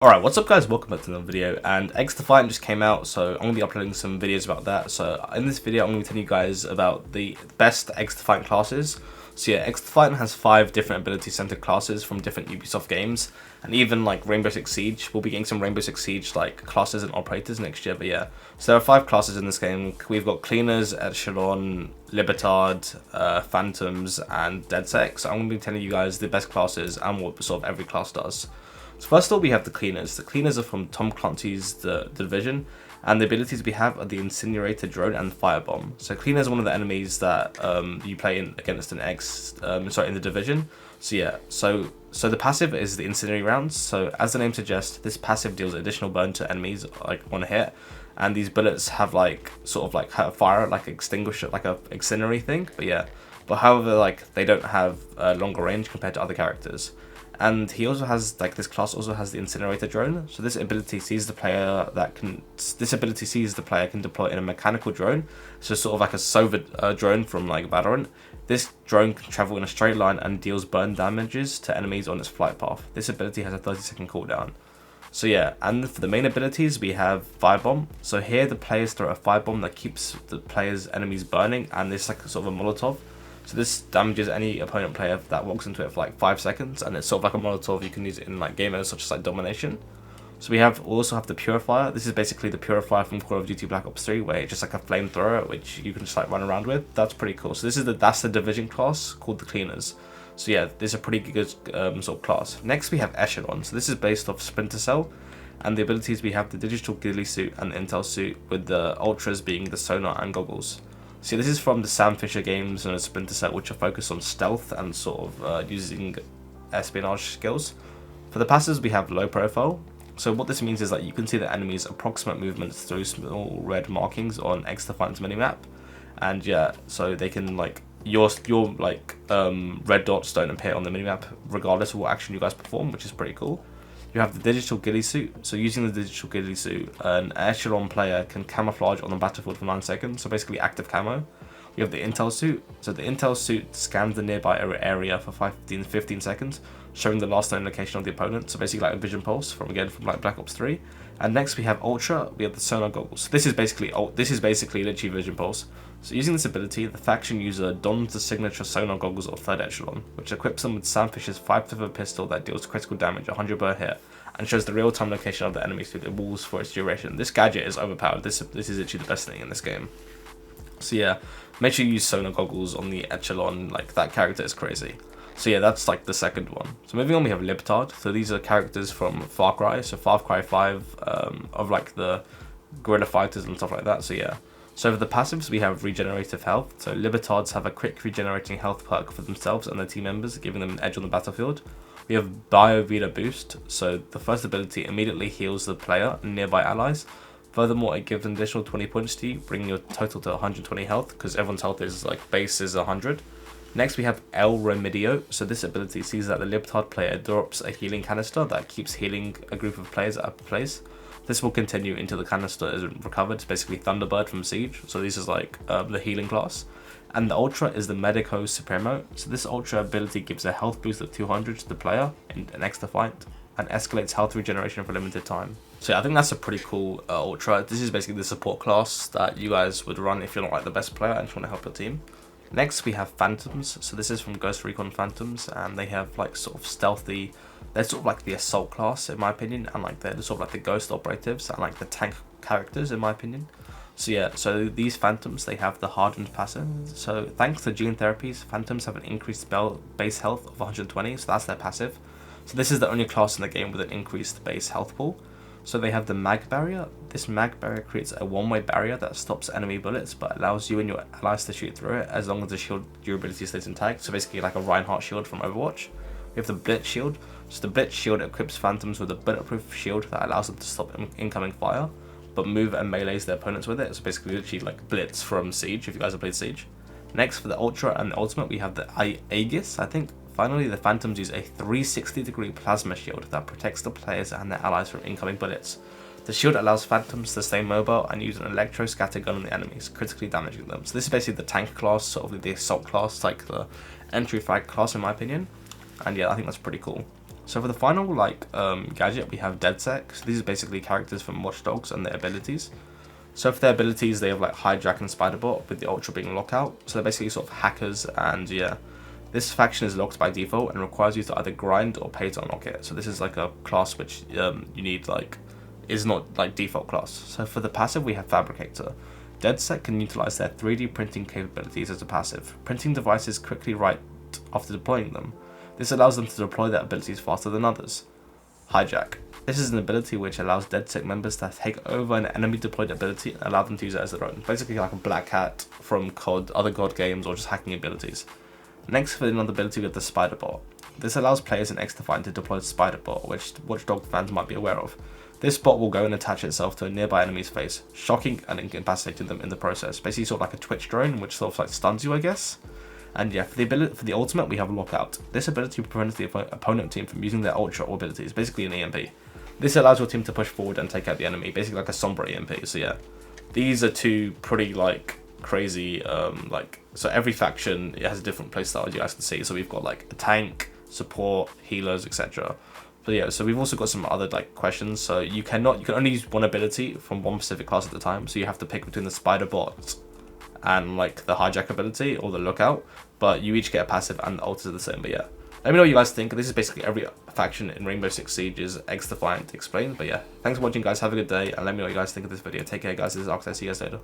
Alright, what's up guys, welcome back to another video, and X-DEFIANT just came out, so I'm going to be uploading some videos about that. So in this video I'm going to be telling you guys about the best X-DEFIANT classes. So yeah, X-DEFIANT has 5 different ability centered classes from different Ubisoft games, and even like Rainbow Six Siege, we'll be getting some Rainbow Six Siege like classes and operators next year, but yeah. So there are 5 classes in this game. We've got Cleaners, Echelon, Libertad, Phantoms, and Deadsec. So I'm going to be telling you guys the best classes and what sort of every class does. So first of all, we have the Cleaners. The Cleaners are from Tom Clancy's The Division, and the abilities we have are the Incinerator Drone and Firebomb. So Cleaners are one of the enemies that you play against in in The Division. So yeah, so the passive is the Incendiary rounds. So as the name suggests, this passive deals additional burn to enemies like one hit, and these bullets have like sort of like a fire, like extinguisher, like a incendiary thing. But yeah, however, like they don't have longer range compared to other characters. And he also has, like, this class also has the Incinerator Drone. So this ability sees the player can deploy in a mechanical drone. So sort of like a Soviet drone from like Valorant. This drone can travel in a straight line and deals burn damages to enemies on its flight path. This ability has a 30-second cooldown. So yeah, and for the main abilities we have Firebomb. So here the players throw a firebomb that keeps the player's enemies burning, and this like sort of a Molotov. So this damages any opponent player that walks into it for like 5 seconds, and it's sort of like a Molotov. You can use it in like game modes such as like Domination. So we also have the Purifier. This is basically the Purifier from Call of Duty Black Ops 3, where it's just like a flamethrower which you can just like run around with. That's pretty cool. So that's the Division class called the Cleaners. So yeah, this is a pretty good sort of class. Next we have Echelon. So this is based off Splinter Cell, and the abilities we have the Digital Ghillie Suit and the Intel Suit, with the Ultras being the sonar and goggles. So this is from the Sam Fisher games and Splinter Cell, which are focused on stealth and sort of using espionage skills. For the passives we have low profile. So what this means is that you can see the enemy's approximate movements through small red markings on X-DEFIANT's minimap, and yeah, so they can like your red dots don't appear on the minimap regardless of what action you guys perform, which is pretty cool. You have the Digital Ghillie Suit. So using the Digital Ghillie Suit, an Echelon player can camouflage on the battlefield for 9 seconds, so basically active camo. You have the Intel Suit. So the Intel Suit scans the nearby area for 15 seconds, showing the last known location of the opponent, so basically like a vision pulse from like Black Ops 3. And next we have Ultra, we have the sonar goggles. So this is basically literally vision pulse. So using this ability, the faction user dons the signature sonar goggles of 3rd Echelon, which equips them with Sam Fisher's 5-pivot pistol that deals critical damage, 100 per hit, and shows the real-time location of the enemy through the walls for its duration. This gadget is overpowered. This is literally the best thing in this game. So yeah, make sure you use sonar goggles on the Echelon. Like, that character is crazy. So yeah, that's like the second one. So moving on, we have Libertad. So these are characters from Far Cry. So Far Cry 5 of like the guerrilla fighters and stuff like that. So yeah. So for the passives, we have regenerative health. So Libertads have a quick regenerating health perk for themselves and their team members, giving them an edge on the battlefield. We have Bio-Vida Boost. So the first ability immediately heals the player and nearby allies. Furthermore, it gives an additional 20 points to you, bringing your total to 120 health, because everyone's health is like base is 100. Next we have El Remedio. So this ability sees that the Libertad player drops a healing canister that keeps healing a group of players at a place. This will continue until the canister is recovered. It's basically Thunderbird from Siege. So this is like the healing class. And the Ultra is the Medico Supremo. So this Ultra ability gives a health boost of 200 to the player in an X-DEFIANT, and escalates health regeneration for a limited time. So yeah, I think that's a pretty cool Ultra. This is basically the support class that you guys would run if you're not like the best player and just want to help your team. Next we have Phantoms. So this is from Ghost Recon Phantoms, and they have like sort of stealthy, they're sort of like the assault class in my opinion, and like they're sort of like the ghost operatives and like the tank characters in my opinion. So yeah, so these Phantoms, they have the hardened passive. So thanks to gene therapies, Phantoms have an increased base health of 120, so that's their passive. So this is the only class in the game with an increased base health pool. So they have the mag barrier. This mag barrier creates a one-way barrier that stops enemy bullets, but allows you and your allies to shoot through it as long as the shield durability stays intact. So basically like a Reinhardt shield from Overwatch. We have the Blitz shield. So the Blitz shield equips Phantoms with a bulletproof shield that allows them to stop incoming fire, but move and melees their opponents with it. So basically literally like Blitz from Siege, if you guys have played Siege. Next, for the Ultra and the Ultimate, we have the Aegis, I think. Finally, the Phantoms use a 360-degree plasma shield that protects the players and their allies from incoming bullets. The shield allows Phantoms to stay mobile and use an electro scatter gun on the enemies, critically damaging them. So this is basically the tank class, sort of the assault class, like the entry frag class in my opinion. And yeah, I think that's pretty cool. So for the final gadget, we have Deadsec. So these are basically characters from Watch Dogs and their abilities. So for their abilities, they have like Hijack and Spiderbot, with the Ultra being Lockout. So they're basically sort of hackers, and yeah. This faction is locked by default and requires you to either grind or pay to unlock it. So this is like a class which you need is not like default class. So for the passive, we have Fabricator. Deadsec can utilize their 3D printing capabilities as a passive, printing devices quickly right after deploying them. This allows them to deploy their abilities faster than others. Hijack. This is an ability which allows Deadsec members to take over an enemy deployed ability and allow them to use it as their own. Basically like a Black Hat from COD, other COD games, or just hacking abilities. Next, for another ability, we have the Spiderbot. This allows players in X-DEFIANT to deploy the Spiderbot, which Watchdog fans might be aware of. This bot will go and attach itself to a nearby enemy's face, shocking and incapacitating them in the process. Basically sort of like a Twitch drone, which sort of like stuns you, I guess. And yeah, for the ultimate, we have Lockout. This ability prevents the opponent team from using their Ultra or abilities, basically an EMP. This allows your team to push forward and take out the enemy, basically like a Sombra EMP. So yeah, these are two pretty crazy so every faction, it has a different playstyle, as you guys can see. So we've got like a tank, support, healers, etc. But yeah, so we've also got some other questions. So you can only use one ability from one specific class at a time, so you have to pick between the Spider Bot and the Hijack ability or the Lookout, but you each get a passive and the ult is the same. But yeah, let me know what you guys think. This is basically every faction in Rainbow Six Siege's X-Defiant explained. But yeah, thanks for watching, guys. Have a good day, and let me know what you guys think of this video. Take care, guys. This is Arktes. See you guys later.